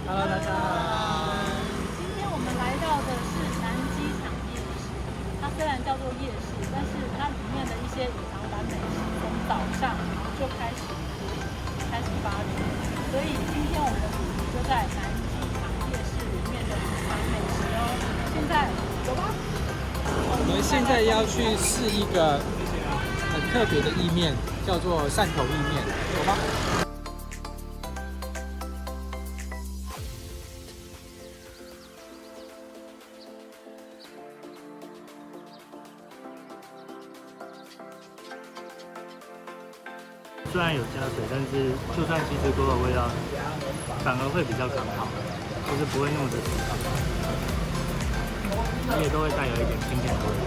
Hello， 大家好。今天我们来到的是南机场夜市。它虽然叫做夜市，但是它里面的一些隐藏版美食，从早上就开始发掘。所以今天我们的主题就在南机场夜市里面的隐藏美食哦。现在走吧。我们现在要去试一个很特别的意面，叫做汕头意面，走吧。虽然有加水，但是就算其实锅的味道反而会比较刚好，就是不会那么的死，而且都会带有一点清甜的味道。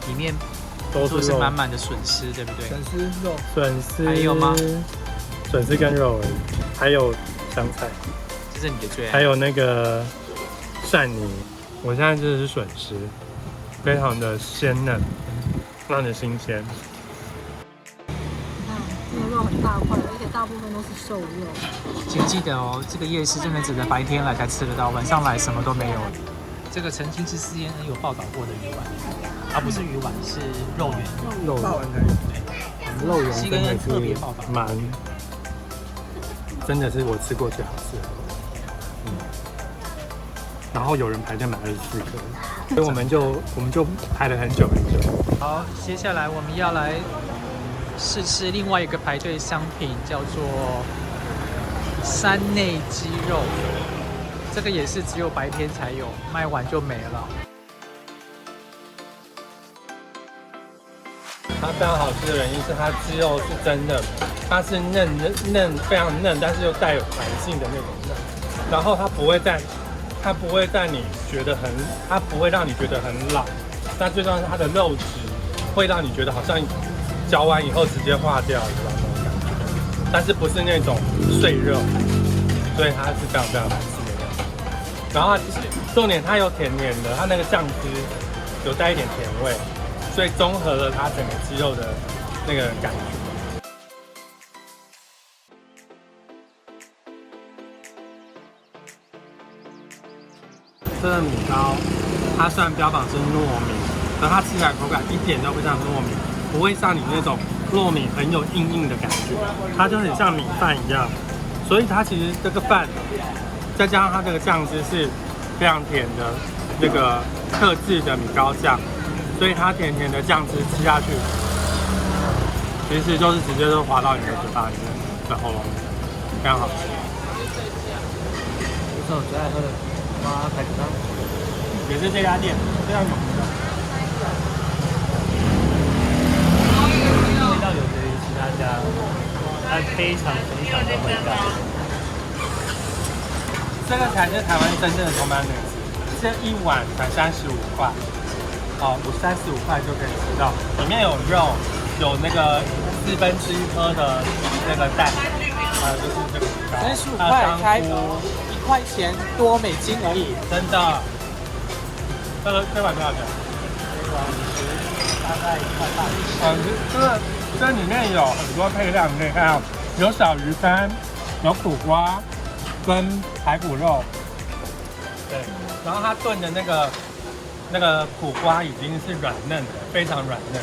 里面都是满满的笋丝，对不对？笋丝肉，笋丝还有吗？笋丝跟肉而已，还有香菜，这是你的最爱。还有那个鳝泥。我现在吃的是笋丝，非常的鲜嫩，非常的新鲜。你看这个肉很大块，而且大部分都是瘦肉。请记得哦，这个夜市真的只能白天来才吃得到，晚上来什么都没有。这个曾经是 CNN 有报道过的鱼丸，它不是鱼丸，是肉圆。肉肉圆真的特别报道，真的是我吃过最好吃的。然后有人排队买24颗，所以我们就排了很久很久。好，接下来我们要来试吃另外一个排队商品，叫做山内鸡肉。这个也是只有白天才有，卖完就没了。它非常好吃的原因是它鸡肉是真的，它是嫩非常嫩，但是又带有弹性的那种嫩。然后它不会在你觉得它不会让你觉得很老。但最重要是它的肉质会让你觉得好像嚼完以后直接化掉，你知道那种感觉。但是不是那种碎肉，所以它是非常非常好吃的。然后重点它有甜甜的，它那个酱汁有带一点甜味。所以综合了它整个鸡肉的那个感觉。这个米糕，它虽然标榜是糯米，但它吃起来口感一点都不像糯米，不会像你那种糯米很有硬的感觉，它就很像米饭一样。所以它其实这个饭，再加上它这个酱汁是非常甜的那个特制的米糕酱。所以它甜甜的酱汁吃下去，其实就是直接就滑到你的嘴巴里面的喉咙里，非常好吃。这是我最爱喝的花排骨汤，也是这家店非常有名的。味道有别于其他家，它非常的味道。这个才是台湾真正的同班美食，这一碗才35块。好，35块就可以吃到，里面有肉，有那个1/4颗的那个蛋，还有就是这个35块才1块钱多美金而已，真的。这碗多少钱？这碗大概1块半。这里面有很多配料，你可以看到有小鱼干，有苦瓜跟排骨肉，对，然后它炖的那个苦瓜已经是软嫩的，非常软嫩，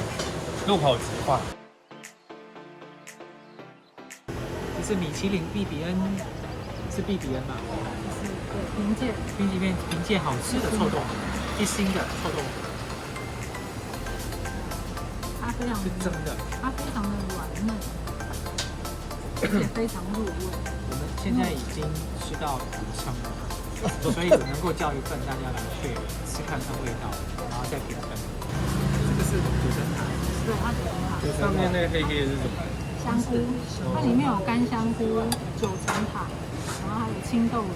入口即化。这是米其林必比恩，是必比恩吧？是对，凭借好吃的臭豆腐，1星的臭豆腐。它非常是真的，它非常的软嫩，而且非常入味。我们现在已经吃到补撑了，所以能够叫一份大家来去吃看看味道，然后再评分。这个是土生塔，对，它的很好。上面那个黑黑的是什么？香菇，它里面有干香菇、9层塔，然后还有青豆仁。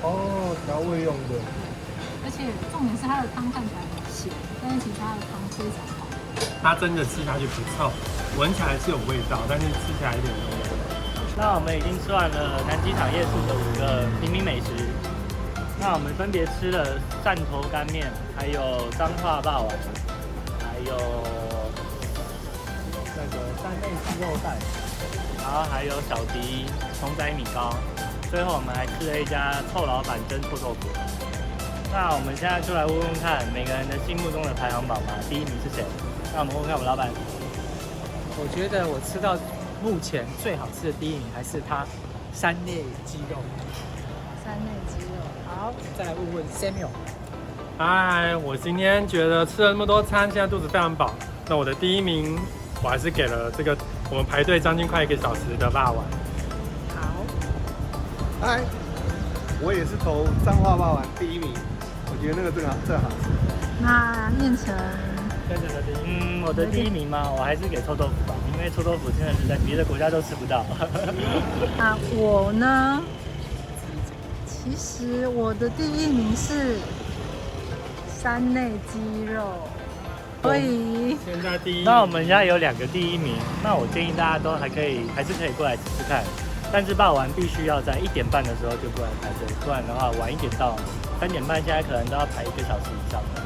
哦，调味用的。而且重点是它的汤看起来很咸，但是其实它的汤非常好。它真的吃下去不臭，闻起来是有味道，但是吃起来一点都没有。那我们已经吃完了南机场夜市的5个平民美食。那我们分别吃了汕头干面，还有彰化霸王，还有那个3内鸡肉蛋，然后还有小迪葱仔米糕。最后我们还吃了一家臭老板蒸臭豆腐。那我们现在就来问问看每个人的心目中的排行榜吧，第1名是谁？那我们问问看我们老板。我觉得我吃到目前最好吃的第1名还是它3内鸡肉。3内鸡肉。好，再来问问 Samuel。嗨，我今天觉得吃了那么多餐，现在肚子非常饱。那我的第1名，我还是给了这个我们排队将近快1个小时的霸王。好，嗨，我也是投彰化霸王第1名，我觉得那个正好吃。那燕城，我的第1名嘛，我还是给臭豆腐吧，因为臭豆腐真的是在别的国家都吃不到。啊，我呢？其实我的第1名是3内鸡肉，所以现在第1，那我们现在有2个第1名，那我建议大家都还是可以过来吃吃看，但是霸王必须要在1点半的时候就过来排队，不然的话晚一点到3点半，现在可能都要排1个小时以上了。